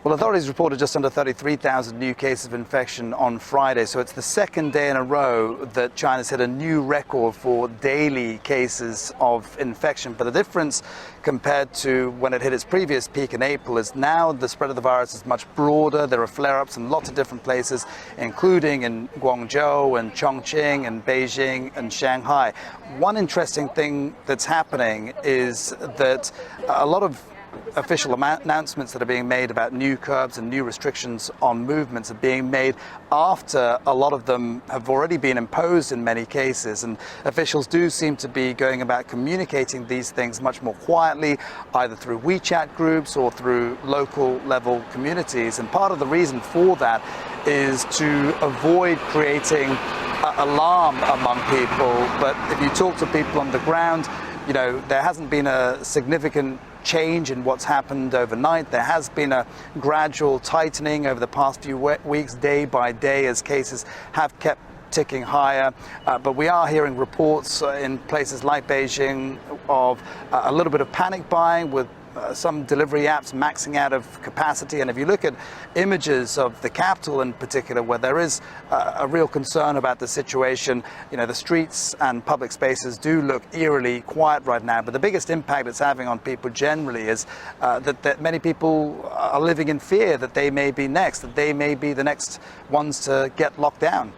Well, authorities reported just under 33,000 new cases of infection on Friday, so it's the second day in a row that China's hit a new record for daily cases of infection. But the difference compared to when it hit its previous peak in April is now the spread of the virus is much broader. There are flare-ups in lots of different places, including in Guangzhou and Chongqing and Beijing and Shanghai. One interesting thing that's happening is that a lot of official announcements that are being made about new curbs and new restrictions on movements are being made after a lot of them have already been imposed in many cases, and officials do seem to be going about communicating these things much more quietly, either through WeChat groups or through local level communities. And part of the reason for that is to avoid creating alarm among people. But if you talk to people on the ground, you know, there hasn't been a significant change in what's happened overnight. There has been a gradual tightening over the past few weeks, day by day, as cases have kept ticking higher. But we are hearing reports in places like Beijing of a little bit of panic buying, with some delivery apps maxing out of capacity. And if you look at images of the capital in particular, where there is a real concern about the situation, you know, the streets and public spaces do look eerily quiet right now. But the biggest impact it's having on people generally is that many people are living in fear that they may be next, that they may be the next ones to get locked down.